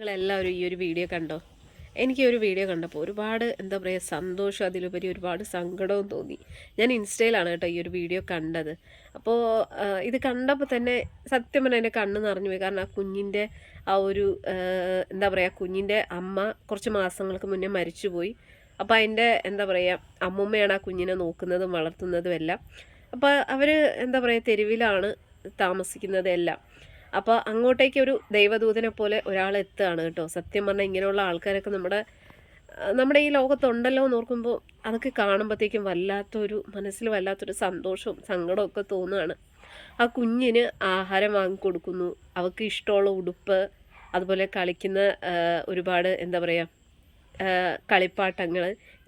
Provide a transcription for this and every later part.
നിങ്ങളെല്ലാവരും ഈ ഒരു വീഡിയോ കണ്ടോ? എനിക്ക് ഒരു വീഡിയോ കണ്ടപ്പോൾ ഒരുപാട് എന്താ പറയുക സന്തോഷം, അതിലുപരി ഒരുപാട് സങ്കടവും തോന്നി. ഞാൻ ഇൻസ്റ്റയിലാണ് കേട്ടോ ഈ ഒരു വീഡിയോ കണ്ടത്. അപ്പോൾ ഇത് കണ്ടപ്പോൾ തന്നെ സത്യം പറഞ്ഞാൽ എൻ്റെ കണ്ണ് നിറഞ്ഞു പോയി. കാരണം ആ കുഞ്ഞിൻ്റെ ആ ഒരു എന്താ പറയുക, കുഞ്ഞിൻ്റെ അമ്മ കുറച്ച് മാസങ്ങൾക്ക് മുന്നേ മരിച്ചുപോയി. അപ്പോൾ അതിൻ്റെ എന്താ പറയുക അമ്മുമ്മയാണ് ആ കുഞ്ഞിനെ നോക്കുന്നതും വളർത്തുന്നതും എല്ലാം. അപ്പോൾ അവർ എന്താ പറയുക തെരുവിലാണ് താമസിക്കുന്നത് എല്ലാം. അപ്പോൾ അങ്ങോട്ടേക്ക് ഒരു ദൈവദൂതനെ പോലെ ഒരാൾ എത്തുകയാണ് കേട്ടോ. സത്യം പറഞ്ഞാൽ ഇങ്ങനെയുള്ള ആൾക്കാരൊക്കെ നമ്മുടെ ഈ ലോകത്തുണ്ടല്ലോ എന്ന് ഓർക്കുമ്പോൾ അതൊക്കെ കാണുമ്പോഴത്തേക്കും മനസ്സിൽ വല്ലാത്തൊരു സന്തോഷവും സങ്കടവും ഒക്കെ തോന്നുകയാണ്. ആ കുഞ്ഞിന് ആഹാരം വാങ്ങിക്കൊടുക്കുന്നു, അവൾക്ക് ഇഷ്ടമുള്ള ഉടുപ്പ്, അതുപോലെ കളിക്കുന്ന ഒരുപാട് എന്താ പറയുക കളിപ്പാട്ടങ്ങൾ,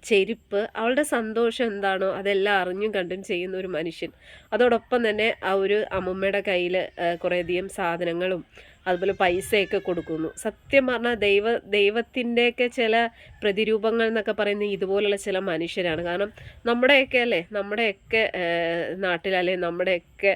ചെരുപ്പ്, അവളുടെ സന്തോഷം എന്താണോ അതെല്ലാം അറിഞ്ഞും കണ്ടും ചെയ്യുന്ന ഒരു മനുഷ്യൻ. അതോടൊപ്പം തന്നെ ആ ഒരു അമ്മുമ്മയുടെ കയ്യിൽ കുറേയധികം സാധനങ്ങളും അതുപോലെ പൈസയൊക്കെ കൊടുക്കുന്നു. സത്യം പറഞ്ഞാൽ ദൈവത്തിൻ്റെയൊക്കെ ചില പ്രതിരൂപങ്ങൾ എന്നൊക്കെ പറയുന്നത് ഇതുപോലുള്ള ചില മനുഷ്യരാണ്. കാരണം നമ്മുടെയൊക്കെ നാട്ടിലല്ലേ, നമ്മുടെയൊക്കെ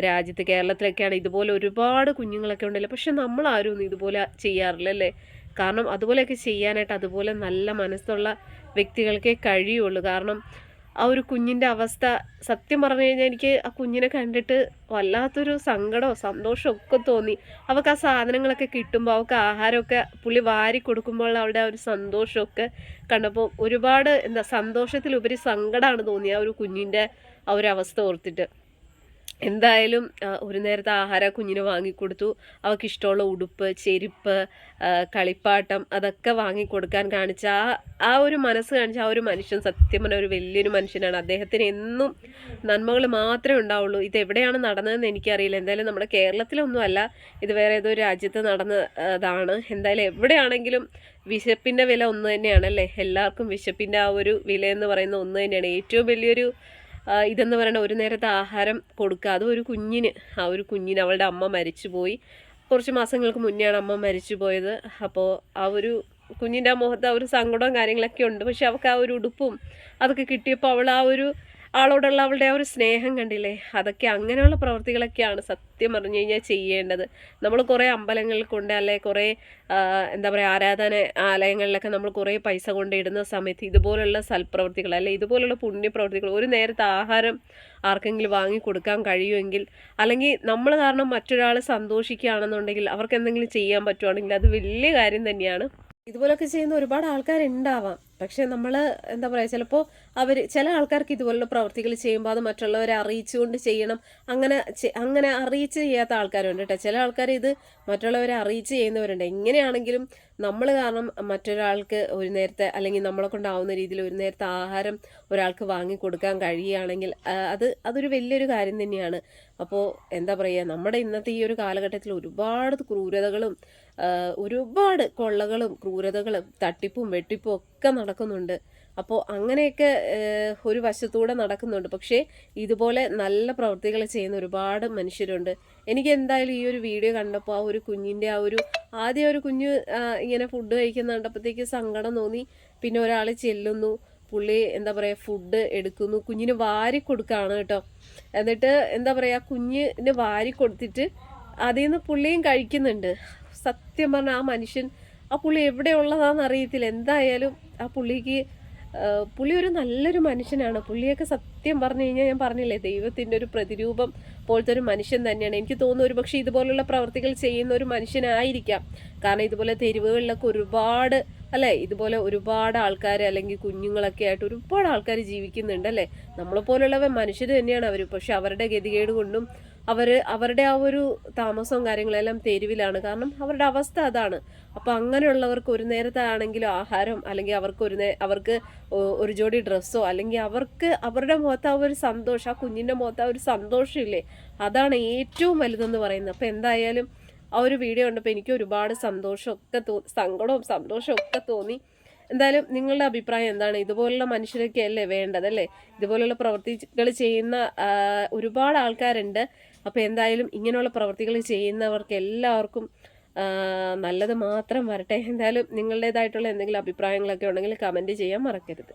രാജ്യത്ത് കേരളത്തിലൊക്കെയാണ് ഇതുപോലെ ഒരുപാട് കുഞ്ഞുങ്ങളൊക്കെ ഉണ്ടല്ലോ. പക്ഷെ നമ്മളാരും ഒന്നും ഇതുപോലെ ചെയ്യാറില്ലല്ലേ. കാരണം അതുപോലെയൊക്കെ ചെയ്യാനായിട്ട് അതുപോലെ നല്ല മനസ്സുള്ള വ്യക്തികൾക്കേ കഴിയുള്ളൂ. കാരണം ആ ഒരു കുഞ്ഞിൻ്റെ അവസ്ഥ സത്യം പറഞ്ഞു കഴിഞ്ഞാൽ എനിക്ക് ആ കുഞ്ഞിനെ കണ്ടിട്ട് വല്ലാത്തൊരു സങ്കടമോ സന്തോഷമോ ഒക്കെ തോന്നി. അവൾക്ക് ആ സാധനങ്ങളൊക്കെ കിട്ടുമ്പോൾ, അവൾക്ക് ആഹാരമൊക്കെ പുള്ളി വാരി കൊടുക്കുമ്പോൾ അവളുടെ ആ ഒരു സന്തോഷമൊക്കെ കണ്ടപ്പോൾ ഒരുപാട് സന്തോഷത്തിലുപരി സങ്കടമാണ് തോന്നി ആ ഒരു കുഞ്ഞിൻ്റെ ആ ഒരു അവസ്ഥ ഓർത്തിട്ട്. എന്തായാലും ഒരു നേരത്തെ ആഹാരം കുഞ്ഞിന് വാങ്ങിക്കൊടുത്തു. അവൾക്ക് ഇഷ്ടമുള്ള ഉടുപ്പ്, ചെരുപ്പ്, കളിപ്പാട്ടം അതൊക്കെ വാങ്ങിക്കൊടുക്കാൻ കാണിച്ച ആ ഒരു മനസ്സ് കാണിച്ച ആ ഒരു മനുഷ്യൻ സത്യം പറഞ്ഞ ഒരു വലിയൊരു മനുഷ്യനാണ്. അദ്ദേഹത്തിന് എന്നും നന്മകൾ മാത്രമേ ഉണ്ടാവുള്ളൂ. ഇത് എവിടെയാണ് നടന്നതെന്ന് എനിക്കറിയില്ല. എന്തായാലും നമ്മുടെ കേരളത്തിലൊന്നുമല്ല, ഇത് വേറെ ഏതോ രാജ്യത്ത് നടന്നതാണ്. എന്തായാലും എവിടെയാണെങ്കിലും വിശപ്പിൻ്റെ വില ഒന്ന് തന്നെയാണല്ലേ. എല്ലാവർക്കും വിശപ്പിൻ്റെ ആ ഒരു വില എന്ന് പറയുന്ന ഒന്ന് തന്നെയാണ്. ഏറ്റവും വലിയൊരു ഇതെന്ന് പറയുന്നത് ഒരു നേരത്തെ ആഹാരം കൊടുക്കുക. അതും ഒരു കുഞ്ഞിന് അവളുടെ അമ്മ മരിച്ചുപോയി. കുറച്ച് മാസങ്ങൾക്ക് മുന്നെയാണ് അമ്മ മരിച്ചു പോയത്. അപ്പോൾ ആ ഒരു കുഞ്ഞിൻ്റെ ആ മുഖത്ത് ആ ഒരു സങ്കടവും കാര്യങ്ങളൊക്കെ ഉണ്ട്. പക്ഷെ അവൾക്ക് ആ ഒരു ഉടുപ്പും അതൊക്കെ കിട്ടിയപ്പോൾ അവൾ ആ ഒരു ആളോടുള്ള അവളുടെ ആ ഒരു സ്നേഹം കണ്ടില്ലേ. അതൊക്കെ അങ്ങനെയുള്ള പ്രവൃത്തികളൊക്കെയാണ് സത്യം പറഞ്ഞു കഴിഞ്ഞാൽ ചെയ്യേണ്ടത്. നമ്മൾ കുറേ അമ്പലങ്ങളിൽ കൊണ്ട് അല്ലെ കുറേ എന്താ പറയുക ആരാധന ആലയങ്ങളിലൊക്കെ നമ്മൾ കുറേ പൈസ കൊണ്ട് ഇടുന്ന സമയത്ത് ഇതുപോലുള്ള സൽപ്രവൃത്തികൾ അല്ലെ ഇതുപോലുള്ള പുണ്യപ്രവൃത്തികൾ, ഒരു നേരത്തെ ആഹാരം ആർക്കെങ്കിലും വാങ്ങി കൊടുക്കാൻ കഴിയുമെങ്കിൽ, അല്ലെങ്കിൽ നമ്മൾ കാരണം മറ്റൊരാൾ സന്തോഷിക്കുകയാണെന്നുണ്ടെങ്കിൽ അവർക്ക് എന്തെങ്കിലും ചെയ്യാൻ പറ്റുവാണെങ്കിൽ അത് വലിയ കാര്യം തന്നെയാണ്. ഇതുപോലൊക്കെ ചെയ്യുന്ന ഒരുപാട് ആൾക്കാരുണ്ടാവാം. പക്ഷെ നമ്മൾ എന്താ പറയുക ചിലപ്പോൾ ചില ആൾക്കാർക്ക് ഇതുപോലുള്ള പ്രവൃത്തികൾ ചെയ്യുമ്പോൾ അത് മറ്റുള്ളവരെ അറിയിച്ചുകൊണ്ട് ചെയ്യണം. അങ്ങനെ അറിയിച്ച് ചെയ്യാത്ത ആൾക്കാരുണ്ട് കേട്ടോ. ചില ആൾക്കാർ ഇത് മറ്റുള്ളവരെ അറിയിച്ച് ചെയ്യുന്നവരുണ്ട്. എങ്ങനെയാണെങ്കിലും നമ്മൾ കാരണം മറ്റൊരാൾക്ക് ഒരു നേരത്തെ അല്ലെങ്കിൽ നമ്മളെ കൊണ്ടാവുന്ന രീതിയിൽ ഒരു നേരത്തെ ആഹാരം ഒരാൾക്ക് വാങ്ങിക്കൊടുക്കാൻ കഴിയുകയാണെങ്കിൽ അതൊരു വലിയൊരു കാര്യം തന്നെയാണ്. അപ്പോൾ എന്താ പറയുക നമ്മുടെ ഇന്നത്തെ ഈ ഒരു കാലഘട്ടത്തിൽ ഒരുപാട് ക്രൂരതകളും ഒരുപാട് കൊള്ളകളും ക്രൂരതകളും തട്ടിപ്പും വെട്ടിപ്പും ഒക്കെ നടക്കുന്നുണ്ട്. അപ്പോൾ അങ്ങനെയൊക്കെ ഒരു വശത്തൂടെ നടക്കുന്നുണ്ട്. പക്ഷേ ഇതുപോലെ നല്ല പ്രവൃത്തികൾ ചെയ്യുന്ന ഒരുപാട് മനുഷ്യരുണ്ട്. എനിക്ക് എന്തായാലും ഈ ഒരു വീഡിയോ കണ്ടപ്പോൾ ആ ഒരു കുഞ്ഞിൻ്റെ ആദ്യം ഒരു കുഞ്ഞ് ഇങ്ങനെ ഫുഡ് കഴിക്കുന്ന കണ്ടപ്പോഴത്തേക്ക് സങ്കടം തോന്നി. പിന്നെ ഒരാൾ ചെല്ലുന്നു, പുള്ളി എന്താ പറയുക ഫുഡ് എടുക്കുന്നു, കുഞ്ഞിന് വാരി കൊടുക്കുകയാണ് കേട്ടോ. എന്നിട്ട് എന്താ പറയുക കുഞ്ഞിന് വാരി കൊടുത്തിട്ട് അതിൽ നിന്ന് പുള്ളിയും കഴിക്കുന്നുണ്ട്. സത്യം പറഞ്ഞാൽ ആ പുള്ളി എവിടെയുള്ളതാണെന്ന് അറിയത്തില്ല. എന്തായാലും ആ പുള്ളി ഒരു നല്ലൊരു മനുഷ്യനാണ്. പുള്ളിയൊക്കെ സത്യം പറഞ്ഞു കഴിഞ്ഞാൽ ഞാൻ പറഞ്ഞില്ലേ ദൈവത്തിൻ്റെ ഒരു പ്രതിരൂപം പോലത്തെ ഒരു മനുഷ്യൻ തന്നെയാണ്. എനിക്ക് തോന്നുന്നു ഒരു പക്ഷേ ഇതുപോലുള്ള പ്രവർത്തികൾ ചെയ്യുന്ന ഒരു മനുഷ്യനായിരിക്കാം. കാരണം ഇതുപോലെ തെരുവുകളിലൊക്കെ ഒരുപാട് അല്ലേ, ഇതുപോലെ ഒരുപാട് ആൾക്കാർ അല്ലെങ്കിൽ കുഞ്ഞുങ്ങളൊക്കെ ആയിട്ട് ഒരുപാട് ആൾക്കാർ ജീവിക്കുന്നുണ്ട് അല്ലേ. നമ്മളെപ്പോലുള്ളവ മനുഷ്യർ തന്നെയാണ് അവർ. പക്ഷെ അവരുടെ ഗതികേട് കൊണ്ടും അവരുടെ ആ ഒരു താമസവും കാര്യങ്ങളെല്ലാം തെരുവിലാണ്. കാരണം അവരുടെ അവസ്ഥ അതാണ്. അപ്പോൾ അങ്ങനെയുള്ളവർക്ക് ഒരു നേരത്താണെങ്കിലും ആഹാരം, അല്ലെങ്കിൽ അവർക്ക് ഒരു ജോഡി ഡ്രസ്സോ, അല്ലെങ്കിൽ അവരുടെ മുഖത്ത് ആ ഒരു സന്തോഷം, ആ കുഞ്ഞിൻ്റെ മുഖത്ത് ആ ഒരു സന്തോഷമില്ലേ, അതാണ് ഏറ്റവും വലുതെന്ന് പറയുന്നത്. അപ്പോൾ എന്തായാലും ആ ഒരു വീഡിയോ കണ്ടപ്പോൾ എനിക്ക് ഒരുപാട് സന്തോഷമൊക്കെ സങ്കടവും സന്തോഷവും ഒക്കെ തോന്നി. എന്തായാലും നിങ്ങളുടെ അഭിപ്രായം എന്താണ്? ഇതുപോലുള്ള മനുഷ്യരൊക്കെ അല്ലേ വേണ്ടതല്ലേ? ഇതുപോലുള്ള പ്രവൃത്തികൾ ചെയ്യുന്ന ഒരുപാട് ആൾക്കാരുണ്ട്. അപ്പോൾ എന്തായാലും ഇങ്ങനെയുള്ള പ്രവൃത്തികൾ ചെയ്യുന്നവർക്ക് എല്ലാവർക്കും നല്ലത് മാത്രം വരട്ടെ. എന്തായാലും നിങ്ങളുടേതായിട്ടുള്ള എന്തെങ്കിലും അഭിപ്രായങ്ങളൊക്കെ ഉണ്ടെങ്കിൽ കമൻറ്റ് ചെയ്യാൻ മറക്കരുത്.